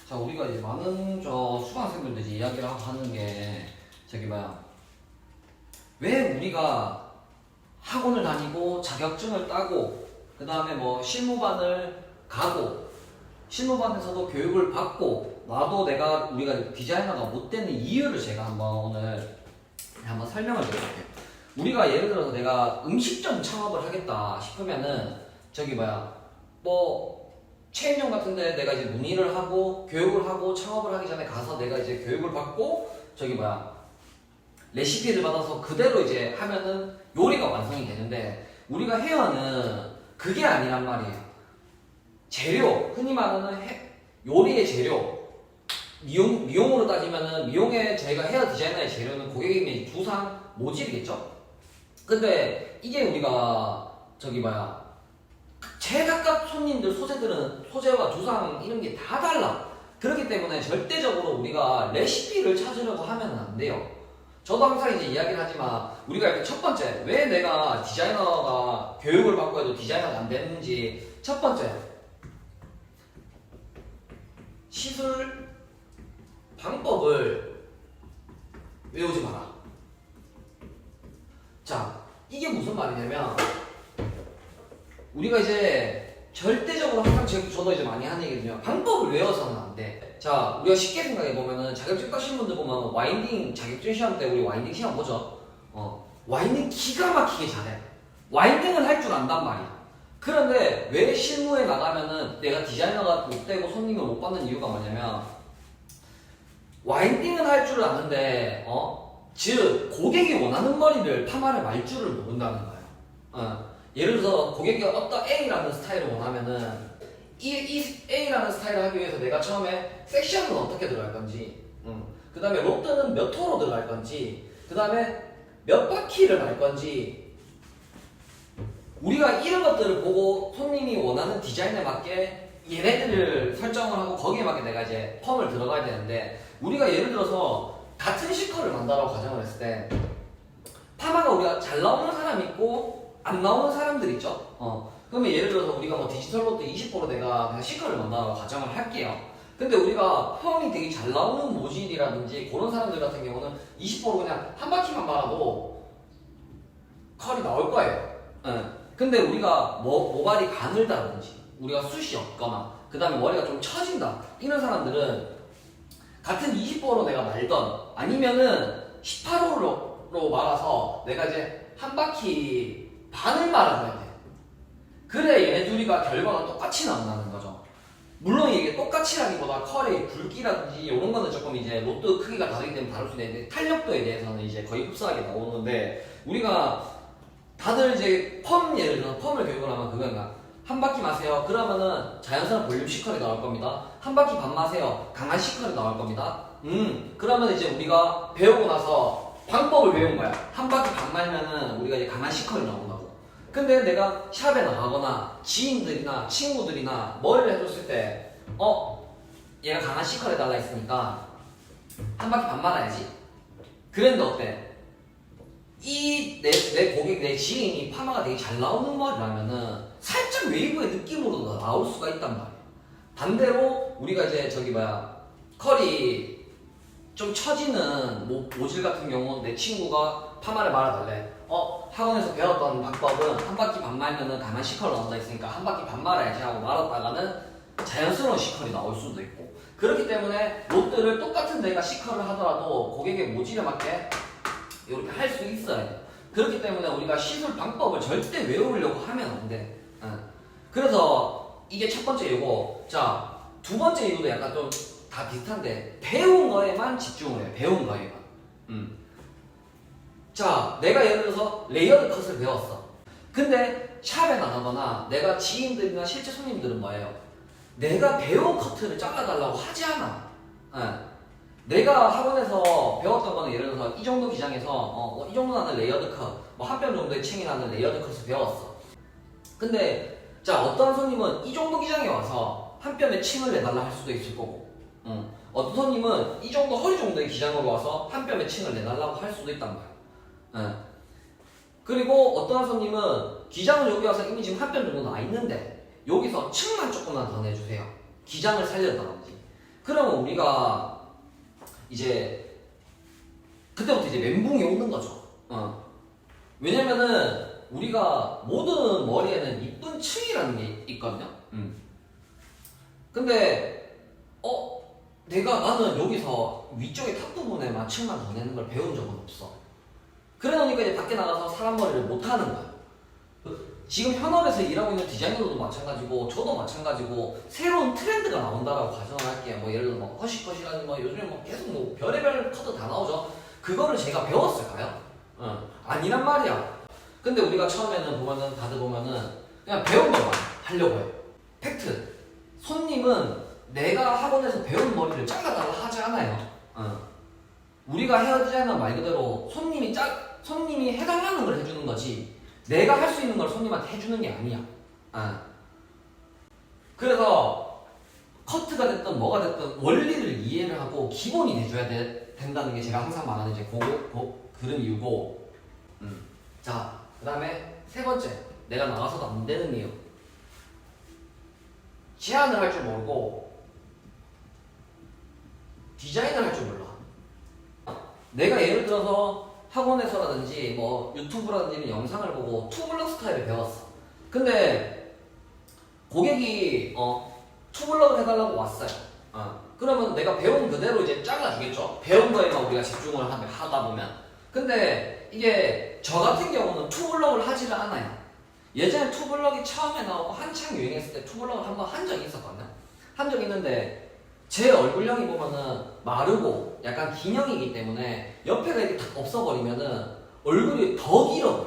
자, 우리가 이제 많은 수강생들도 이제 이야기를 하는 게 왜 우리가 학원을 다니고 자격증을 따고 그 다음에 뭐 실무반을 가고 실무반에서도 교육을 받고 나도 우리가 디자이너가 못 되는 이유를 제가 오늘 한번 설명을 드릴게요. 우리가 예를 들어서 내가 음식점 창업을 하겠다 싶으면은 체인점 같은데 내가 이제 문의를 하고 교육을 하고 창업을 하기 전에 가서 내가 이제 교육을 받고 레시피를 받아서 그대로 이제 하면은 요리가 완성이 되는데, 우리가 헤어는 그게 아니란 말이에요. 재료, 흔히 말하는 요리의 재료, 미용으로 따지면은 미용의 저희가 헤어 디자이너의 재료는 고객님의 두상, 모질이겠죠? 근데 이게 우리가 제각각 손님들 소재와 두상 이런 게 다 달라. 그렇기 때문에 절대적으로 우리가 레시피를 찾으려고 하면 안 돼요. 저도 항상 이제 이야기를 하지만 우리가 일단 첫 번째, 왜 내가 디자이너가 교육을 받고 해도 디자이너가 안 되는지, 첫 번째, 시술 방법을 외우지 마라. 자, 이게 무슨 말이냐면 우리가 이제 절대적으로 항상 저도 이제 많이 하는 얘기거든요. 방법을 외워서는 안 돼. 자, 우리가 쉽게 생각해보면은 자격증 따신 분들 보면 와인딩 자격증 시험 때 우리 와인딩 시험 보죠. 와인딩 기가 막히게 잘해. 와인딩을 할 줄 안단 말이야. 그런데 왜 실무에 나가면은 내가 디자이너가 못 되고 손님을 못 받는 이유가 뭐냐면, 와인딩은 할 줄 아는데 즉 고객이 원하는 머리를 파마를 말 줄을 모른다는 거예요. 예를 들어서 고객이 어떤 A라는 스타일을 원하면은 이 A라는 스타일을 하기 위해서 내가 처음에 섹션은 어떻게 들어갈 건지, 그 다음에 로드는 몇 호로 들어갈 건지, 그 다음에 몇 바퀴를 갈 건지, 우리가 이런 것들을 보고 손님이 원하는 디자인에 맞게 얘네들을 설정을 하고 거기에 맞게 내가 이제 펌을 들어가야 되는데, 우리가 예를 들어서 같은 시컬을 만다라고 가정을 했을 때 파마가 우리가 잘 나오는 사람이 있고 안 나오는 사람들 있죠. 그러면 예를 들어서 우리가 뭐 디지털 로드 20% 내가 그냥 시컬을 만다라고 가정을 할게요. 근데 우리가 펌이 되게 잘 나오는 모질이라든지 그런 사람들 같은 경우는 20% 그냥 한 바퀴만 말아도 컬이 나올 거예요. 근데 우리가 모발이 가늘다든지 우리가 숱이 없거나 그 다음에 머리가 좀 처진다, 이런 사람들은 같은 20%로 내가 말던 아니면은 18호로 말아서 내가 이제 한 바퀴 반을 말아줘야 돼. 그래 얘네 둘이가 결과가 똑같이 나온다는 거죠. 물론 이게 똑같이라기보다 컬의 굵기라든지 이런 거는 조금 이제 로드 크기가 다르기 때문에 다를 수 있는데, 탄력도에 대해서는 이제 거의 흡사하게 나오는데, 우리가 다들 이제 예를 들어서 펌을 교육을 하면 그거인가, 한 바퀴 마세요. 그러면은 자연스러운 볼륨 C컬이 나올 겁니다. 한 바퀴 반 마세요. 강한 C컬이 나올 겁니다. 그러면 이제 우리가 배우고 나서 방법을 외운 거야. 한 바퀴 반 말면은 우리가 이제 강한 C컬이 나온다고. 근데 내가 샵에 나가거나 지인들이나 친구들이나 머리를 해줬을 때 얘가 강한 C컬 해달라 했으니까 한 바퀴 반 말아야지. 그랬는데 어때? 내 고객, 내 지인이 파마가 되게 잘 나오는 머리라면은 살짝 웨이브의 느낌으로도 나올 수가 있단 말이야. 반대로 우리가 이제 컬이 좀 처지는 모질 같은 경우, 내 친구가 파마를 말아달래. 학원에서 배웠던 방법은 한 바퀴 반 말면은 강한 C컬 나온다 했으니까 한 바퀴 반 말아야지 하고 말았다가는 자연스러운 C컬이 나올 수도 있고, 그렇기 때문에 롯들을 똑같은 내가 C컬을 하더라도 고객의 모질에 맞게 이렇게 할 수 있어야 돼. 그렇기 때문에 우리가 시술 방법을 절대 외우려고 하면 안 돼. 그래서 이게 첫 번째 이유고, 자, 두 번째 이유도 약간 좀 다 비슷한데 배운 거에만 집중을 해. 배운 거에만. 자, 내가 예를 들어서 레이어드 컷을 배웠어. 근데 샵에 나가거나 내가 지인들이나 실제 손님들은 뭐예요? 내가 배운 커트를 잘라달라고 하지 않아. 내가 학원에서 배웠던 거는 예를 들어서 이 정도 기장에서 이 정도 나는 레이어드 컷, 뭐 한 뼘 정도의 층이 나는 레이어드 컷을 배웠어. 근데 자, 어떤 손님은 이 정도 기장에 와서 한 뼘의 층을 내달라 할 수도 있을 거고, 어떤 손님은 이 정도 허리 정도의 기장으로 와서 한 뼘의 층을 내달라고 할 수도 있단 말이야. 그리고 어떤 손님은 기장은 여기 와서 이미 지금 한 뼘 정도 나 있는데 여기서 층만 조금만 더 내주세요. 기장을 살렸다든지. 그러면 우리가 이제 그때부터 이제 멘붕이 오는 거죠. 왜냐면은 우리가 모든 머리에는 이쁜 층이라는 게 있거든요. 근데 나는 여기서 위쪽에 탑 부분에만 층만 더 내는 걸 배운 적은 없어. 그래 놓으니까 이제 밖에 나가서 사람 머리를 못 하는 거야. 지금 현업에서 일하고 있는 디자이너들도 마찬가지고 저도 마찬가지고 새로운 트렌드가 나온다라고 가정을 할게요. 뭐 예를 들어 뭐 허쉬컷이라든지 뭐 요즘에 뭐 계속 뭐 별의별 커트 다 나오죠. 그거를 제가 배웠을까요? 아니란 말이야. 근데 우리가 처음에는 보면은 다들 보면은 그냥 배운 것만 하려고 해요. 팩트. 손님은 내가 학원에서 배운 머리를 잘라달라 하지 않아요. 우리가 헤어 디자이너 말 그대로 손님이 해달라는 걸 해주는 거지 내가 할 수 있는 걸 손님한테 해주는 게 아니야. 그래서 커트가 됐든 뭐가 됐든 원리를 이해를 하고 기본이 돼줘야 된다는 게 제가 항상 말하는 이제 그런 이유고. 자, 그 다음에 세 번째, 내가 나가서도 안 되는 이유. 제안을 할 줄 모르고 디자인을 할 줄 몰라. 내가 예를 들어서 학원에서라든지 뭐 유튜브라든지 영상을 보고 투블럭 스타일을 배웠어. 근데 고객이 투블럭을 해달라고 왔어요. 그러면 내가 배운 그대로 이제 잘라주겠죠. 배운 거에만 우리가 집중을 하다 보면. 근데 이게 저 같은 경우는 투블럭을 하지를 않아요. 예전에 투블럭이 처음에 나오고 한창 유행했을 때 투블럭을 한번 한 적이 있었거든요. 한 적이 있는데 제 얼굴형이 보면은 마르고 약간 긴형이기 때문에 옆에가 이렇게 다 없어버리면은 얼굴이 더 길어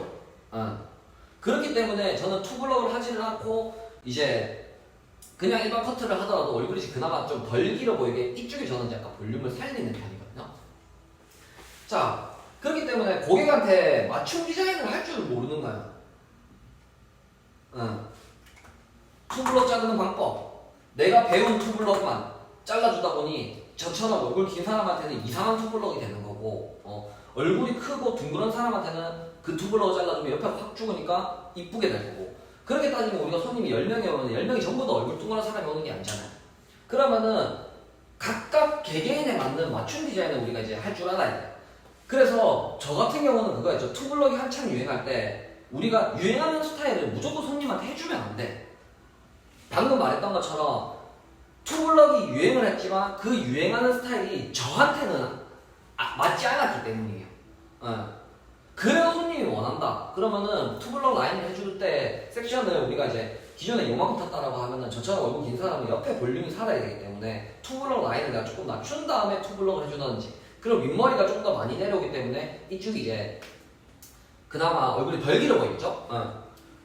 보여요. 그렇기 때문에 저는 투블럭을 하지는 않고 이제 그냥 일반 커트를 하더라도 얼굴이 그나마 좀 덜 길어 보이게 이쪽에 저는 약간 볼륨을 살리는 편이거든요. 자, 그렇기 때문에 고객한테 맞춤 디자인을 할 줄 모르는 거예요. 투블럭 자르는 방법. 내가 배운 투블럭만 잘라주다 보니 저처럼 얼굴 긴 사람한테는 이상한 투블럭이 되는 거고 얼굴이 크고 둥그런 사람한테는 그 투블럭을 잘라주면 옆에 확 죽으니까 이쁘게 될 거고. 그렇게 따지면 우리가 손님이 10명이 오면 10명이 전부 다 얼굴 둥그런 사람이 오는 게 아니잖아요. 그러면은 각각 개개인에 맞는 맞춤 디자인을 우리가 이제 할 줄 알아야 돼. 그래서 저 같은 경우는 그거였죠. 투블럭이 한창 유행할 때 우리가 유행하는 스타일을 무조건 손님한테 해주면 안 돼. 방금 말했던 것처럼 투블럭이 유행을 했지만 그 유행하는 스타일이 저한테는 맞지 않았기 때문이에요. 그래서 손님이 원한다. 그러면은 투블럭 라인을 해줄 때 섹션을 우리가 이제 기존에 요만큼 탔다라고 하면은 저처럼 얼굴 긴 사람은 옆에 볼륨이 살아야 되기 때문에 투블럭 라인을 내가 조금 낮춘 다음에 투블럭을 해주든지, 그리고 윗머리가 좀 더 많이 내려오기 때문에 이쪽이 이제 그나마 얼굴이 덜 길어 보이겠죠?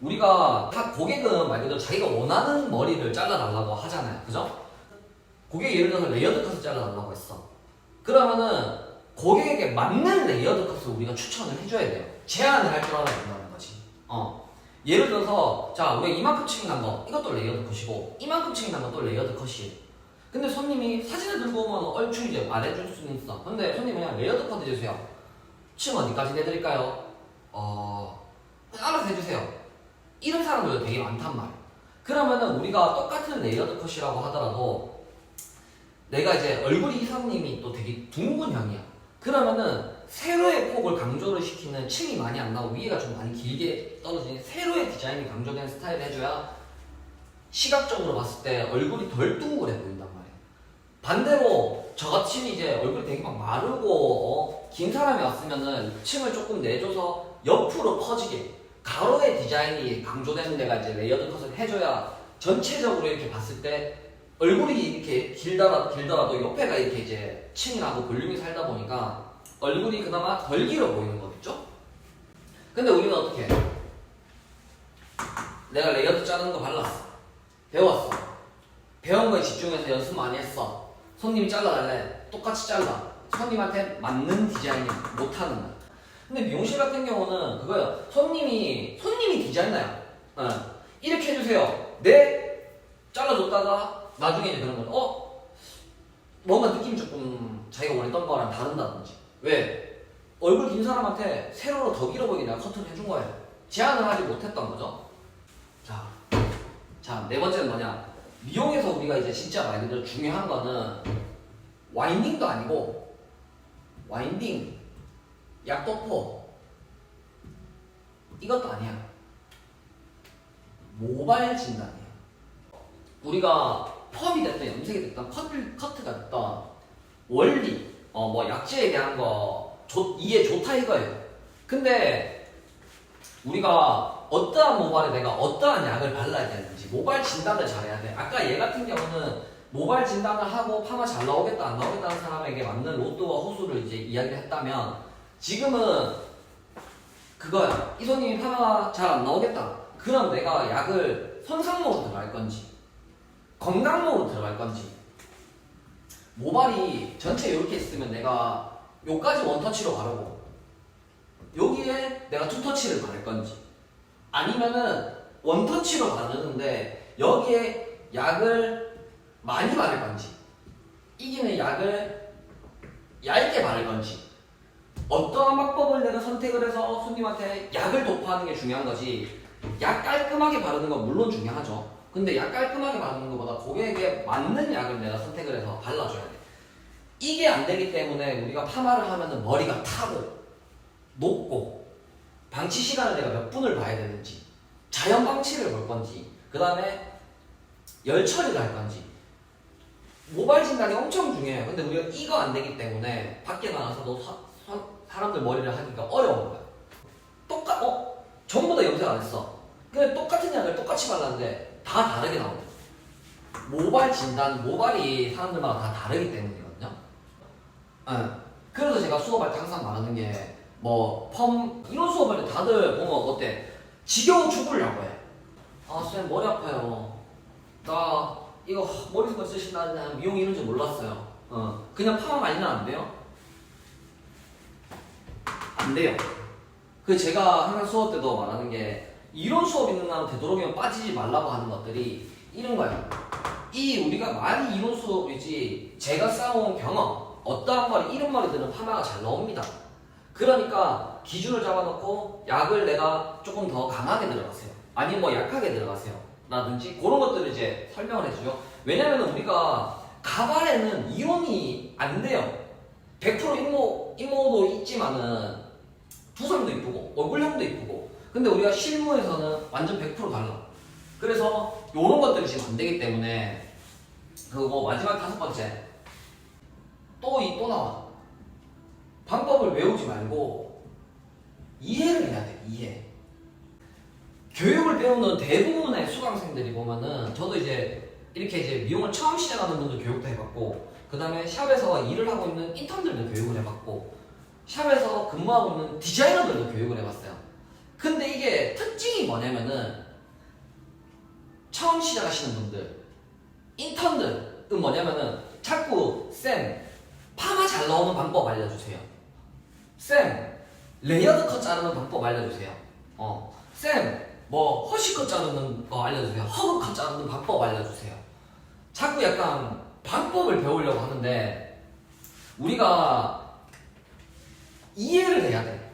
우리가 고객은 말 그대로 자기가 원하는 머리를 잘라달라고 하잖아요. 그죠? 고객이 예를 들어서 레이어드 컷을 잘라달라고 했어. 그러면은 고객에게 맞는 레이어드 컷을 우리가 추천을 해줘야 돼요. 제안을 할 줄 알아야 된다는 거지. 예를 들어서 자, 우리가 이만큼 층이 난 거 이것도 레이어드 컷이고 이만큼 층이 난 것도 레이어드 컷이에요. 근데 손님이 사진을 들고 오면 얼추 이제 말해줄 수는 있어. 근데 손님이 그냥 레이어드 컷 해주세요. 층 어디까지 내드릴까요? 알아서 해주세요. 이런 사람들도 되게 많단 말이에요. 그러면은 우리가 똑같은 레이어드 컷이라고 하더라도 내가 이제 얼굴이 이사님이 또 되게 둥근 형이야. 그러면은 세로의 폭을 강조를 시키는 층이 많이 안 나오고 위에가 좀 많이 길게 떨어지는 세로의 디자인이 강조된 스타일을 해줘야 시각적으로 봤을 때 얼굴이 덜 둥그레 보인단 말이에요. 반대로 저같이 이제 얼굴이 되게 막 마르고 긴 사람이 왔으면은 층을 조금 내줘서 옆으로 퍼지게 가로의 디자인이 강조되는 데가 이제 레이어드 컷을 해줘야 전체적으로 이렇게 봤을 때 얼굴이 이렇게 길더라도 옆에가 이렇게 이제 층이 나고 볼륨이 살다 보니까 얼굴이 그나마 덜 길어 보이는 거겠죠? 근데 우리는 어떻게 해? 내가 레이어드 자르는 거 발랐어. 배웠어. 배운 거에 집중해서 연습 많이 했어. 손님이 잘라달래. 똑같이 잘라. 손님한테 맞는 디자인이 못하는 거야. 근데 미용실 같은 경우는 그거예요. 손님이 디자이너야. 이렇게 해주세요. 네? 잘라줬다가 나중에 이제 그런 거 뭔가 느낌이 조금 자기가 원했던 거랑 다른다든지. 왜? 얼굴 긴 사람한테 세로로 더 길어 보이게 내가 커트를 해준 거예요. 제안을 하지 못했던 거죠. 자, 네 번째는 뭐냐? 미용에서 우리가 이제 진짜 말 그대로 중요한 거는 와인딩도 아니고 와인딩, 약도포 이것도 아니야. 모발 진단이야. 우리가 펌이 됐든 염색이 됐든 커트가 됐든 원리, 뭐 약제에 대한 거 이게 좋다 이거예요. 근데 우리가 어떠한 모발에 내가 어떠한 약을 발라야 되는지 모발 진단을 잘해야 돼. 아까 얘 같은 경우는 모발 진단을 하고 파마 잘 나오겠다 안 나오겠다는 사람에게 맞는 로드와 호수를 이제 이야기를 했다면 지금은 그거야. 이 손님이 파마가 잘 안 나오겠다. 그럼 내가 약을 손상목으로 들어갈 건지 건강목으로 들어갈 건지 모발이 전체 이렇게 있으면 내가 요까지 원터치로 바르고 여기에 내가 투터치를 바를 건지 아니면은 원터치로 바르는데 여기에 약을 많이 바를 건지 이기는 약을 얇게 바를 건지 어떠한 방법을 내가 선택을 해서 손님한테 약을 도포하는 게 중요한 거지. 약 깔끔하게 바르는 건 물론 중요하죠. 근데 약 깔끔하게 바르는 것보다 고객에게 맞는 약을 내가 선택을 해서 발라줘야 돼. 이게 안 되기 때문에 우리가 파마를 하면은 머리가 타고 높고 방치 시간을 내가 몇 분을 봐야 되는지 자연 방치를 볼 건지 그 다음에 열 처리를 할 건지 모발 진단이 엄청 중요해요. 근데 우리가 이거 안 되기 때문에 밖에 나가서도 사람들 머리를 하기가 어려운 거야. 전부 다 염색 안 했어. 근데 똑같은 약을 똑같이 발랐는데 다 다르게 나오네. 모발 진단, 모발이 사람들마다 다 다르기 때문이거든요. 그래서 제가 수업할 때 항상 말하는 게 뭐 펌 이런 수업할 때 다들 보면 어때? 지겨워 죽으려고 해. 아 쌤 머리 아파요. 나 이거 머리 숱 쓰신다는 미용 이런 줄 몰랐어요. 그냥 파마 아니면 안 돼요? 안 돼요. 그 제가 항상 수업 때도 말하는 게 이런 수업 있는 날은 되도록이면 빠지지 말라고 하는 것들이 이런 거예요. 이 우리가 많이 이론 수업이지 제가 쌓아온 경험 어떠한 머리 이런 머리들은 파마가 잘 나옵니다. 그러니까 기준을 잡아놓고 약을 내가 조금 더 강하게 들어가세요. 아니면 뭐 약하게 들어가세요. 라든지 그런 것들을 이제 설명을 해주죠. 왜냐면 우리가 가발에는 이론이 안 돼요. 100% 인모도 있지만은 두상도 이쁘고 얼굴형도 이쁘고 근데 우리가 실무에서는 완전 100% 달라. 그래서 이런 것들이 지금 안 되기 때문에 그거 마지막 5번째 또 나와. 방법을 외우지 말고 이해를 해야 돼. 이해. 교육을 배우는 대부분의 수강생들이 보면은 저도 이제 이렇게 이제 미용을 처음 시작하는 분들 교육도 해봤고 그 다음에 샵에서 일을 하고 있는 인턴들도 교육을 해봤고 샵에서 근무하고 있는 디자이너들도 교육을 해봤어요. 근데 이게 특징이 뭐냐면은 처음 시작하시는 분들 인턴들은 뭐냐면은 자꾸 쌤 파마 잘 나오는 방법 알려주세요. 쌤 레이어드 컷 자르는 방법 알려주세요. 쌤 뭐 허쉬컷 자르는 거 알려주세요. 허브 컷 자르는 방법 알려주세요. 자꾸 약간 방법을 배우려고 하는데 우리가 이해를 해야 돼.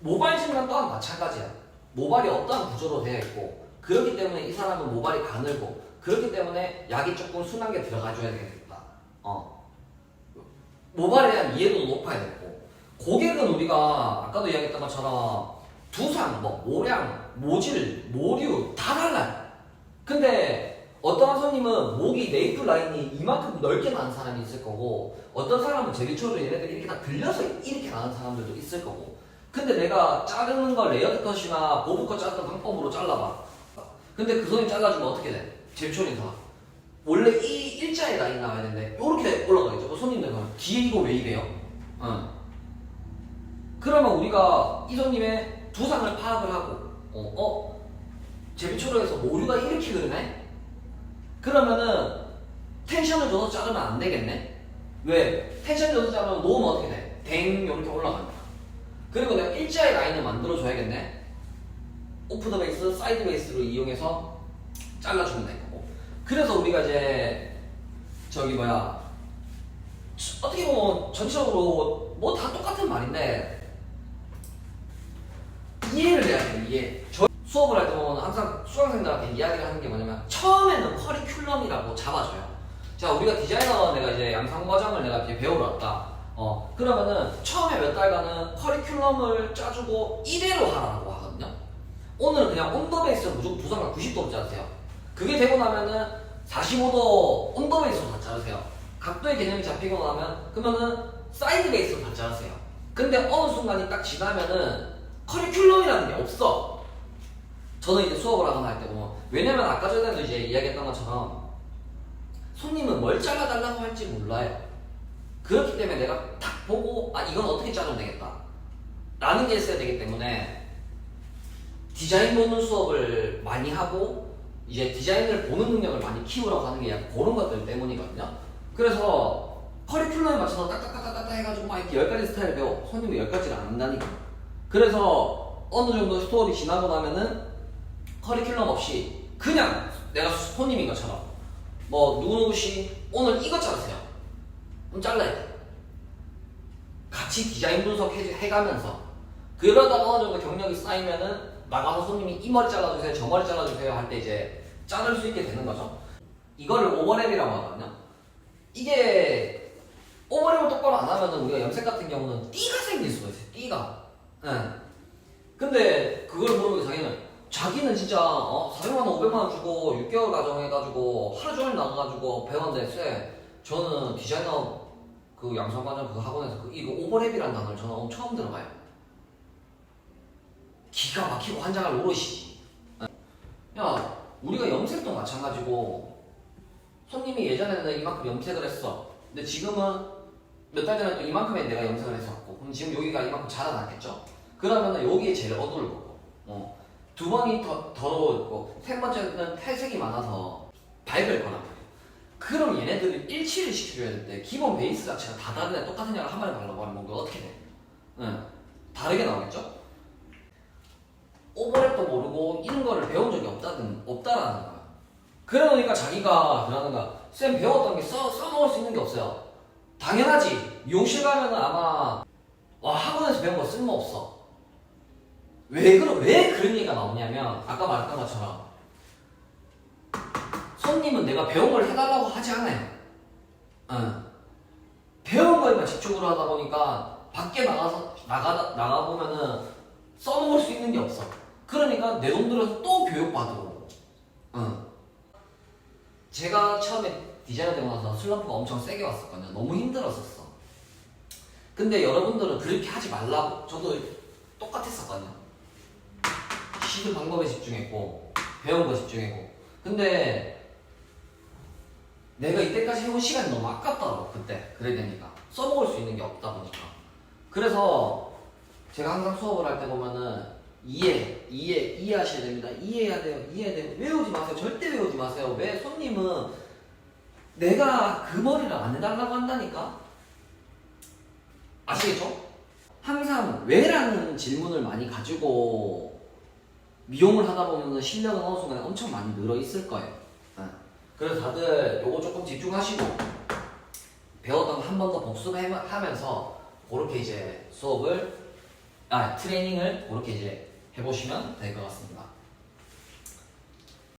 모발 진단 또한 마찬가지야. 모발이 어떠한 구조로 되어 있고 그렇기 때문에 이 사람은 모발이 가늘고 그렇기 때문에 약이 조금 순하게 들어가줘야 되겠다. 모발에 대한 이해도도 높아야 되고 고객은 우리가 아까도 이야기했던 것처럼 두상, 뭐 모량, 모질, 모류 다 달라요. 근데 어떤 손님은 목이 네이플 라인이 이만큼 넓게 나는 사람이 있을 거고 어떤 사람은 제비초로 얘네들이 이렇게 다 들려서 이렇게 나는 사람들도 있을 거고 근데 내가 자르는 거 레이어드 컷이나 보브 컷 자르는 방법으로 잘라봐. 근데 그 손님 잘라주면 어떻게 돼? 제비초리에서 원래 이 일자의 라인 나와야 되는데 이렇게 올라가 있죠. 손님들은 뒤에 이거 왜 이래요? 그러면 우리가 이 손님의 두상을 파악을 하고 제비초로에서 모류가 이렇게 그러네? 그러면은 텐션을 줘서 자르면 안 되겠네? 왜? 텐션 줘서 자르면 놓으면 어떻게 돼? 댕 이렇게 올라간다. 그리고 내가 일자의 라인을 만들어 줘야겠네? 오프 더 베이스, 사이드 베이스로 이용해서 잘라주면 될 거고. 그래서 우리가 이제 어떻게 보면 전체적으로 뭐 다 똑같은 말인데 이해를 해야 돼. 이해. 수업을 할 때 보면 항상 수강생들한테 이야기를 하는 게 뭐냐면 처음에는 커리큘럼이라고 잡아줘요. 자, 우리가 디자이너 내가 이제 양성과정을 내가 이제 배우러 왔다. 그러면은 처음에 몇 달간은 커리큘럼을 짜주고 이대로 하라고 하거든요. 오늘은 그냥 온도 베이스로 무조건 두상각 90도로 짜주세요. 그게 되고 나면은 45도 온도 베이스로 다 자르세요. 각도의 개념이 잡히고 나면 그러면은 사이드 베이스로 다 자르세요. 근데 어느 순간이 딱 지나면은 커리큘럼이라는 게 없어. 저는 이제 수업을 하거나 할 때 보면, 왜냐면 아까 전에도 이제 이야기했던 것처럼 손님은 뭘 잘라달라고 할지 몰라요. 그렇기 때문에 내가 딱 보고 이건 어떻게 자르면 되겠다 라는 게 있어야 되기 때문에 디자인 보는 수업을 많이 하고 이제 디자인을 보는 능력을 많이 키우라고 하는 게 약간 그런 것들 때문이거든요. 그래서 커리큘럼에 맞춰서 딱딱딱딱딱 해가지고 막 이렇게 10가지 스타일을 배워. 손님이 10가지를 안 한다니까. 그래서 어느 정도 수업이 지나고 나면은 커리큘럼 없이 그냥 내가 손님인 것처럼 뭐 누구누구씨 오늘 이거 자르세요. 그럼 잘라야 돼. 같이 디자인 분석 해가면서 그러다가 어느 정도 경력이 쌓이면은 나가서 손님이 이 머리 잘라주세요, 저 머리 잘라주세요 할 때 이제 자를 수 있게 되는 거죠. 이거를 오버랩이라고 하거든요. 이게 오버랩을 똑바로 안 하면은 우리가 염색 같은 경우는 띠가 생길 수가 있어요. 띠가. 응. 근데 그걸 모르고 자기는 진짜 400만 원, 500만 원 주고 6개월 과정해가지고 하루 종일 나가가지고 배웠는데 쎄 저는 디자이너 그 양성과정 그 학원에서 이거 오버랩이라는 단어를 저는 처음 들어봐요. 기가 막히고 환장할 노릇이지. 야, 우리가 염색도 마찬가지고 손님이 예전에는 이만큼 염색을 했어. 근데 지금은 몇 달 전에 또 이만큼에 내가 염색을 했었고 그럼 지금 여기가 이만큼 자라났겠죠? 그러면은 여기에 제일 어두울 거고 두 번이 더러울 거고 세 번째는 탈색이 많아서 밝을 거란 말이에요. 그럼 얘네들을 일치를 시켜줘야 될 때 기본 베이스 자체가 다 다른데 똑같은 양을 한 번에 발라버리면 그게 어떻게 돼? 다르게 나오겠죠? 오버랩도 모르고 이런 거를 배운 적이 없다라는 거야. 그러니까 자기가 그러는 거야. 쌤 배웠던 게 써먹을 수 있는 게 없어요. 당연하지. 미용실 가면은 아마 학원에서 배운 거 쓸모없어. 왜 그런 얘기가 나오냐면 아까 말했던 것처럼 손님은 내가 배운 걸 해달라고 하지 않아요. 배운 거에만 집중을 하다 보니까 밖에 나가보면은 써먹을 수 있는 게 없어. 그러니까 내 돈 들여서 또 교육받으고. 제가 처음에 디자이너 되고 나서 슬럼프가 엄청 세게 왔었거든요. 너무 힘들었었어. 근데 여러분들은 그렇게 하지 말라고 저도 똑같았었거든요. 시술 방법에 집중했고 배운 거 집중했고 근데 내가 이때까지 해온 시간이 너무 아깝더라고. 그때 그래야 되니까 써먹을 수 있는 게 없다 보니까. 그래서 제가 항상 수업을 할 때 보면은 이해하셔야 됩니다. 이해해야 돼요. 외우지 마세요. 절대 외우지 마세요. 왜? 손님은 내가 그 머리를 안 해달라고 한다니까. 아시겠죠? 항상 왜라는 질문을 많이 가지고 미용을 하다 보면 실력은 어느 순간에 엄청 많이 늘어 있을 거예요. 그래서 다들 요거 조금 집중하시고 배웠던 거 한 번 더 복습하면서 그렇게 이제 트레이닝을 그렇게 이제 해보시면 될 것 같습니다.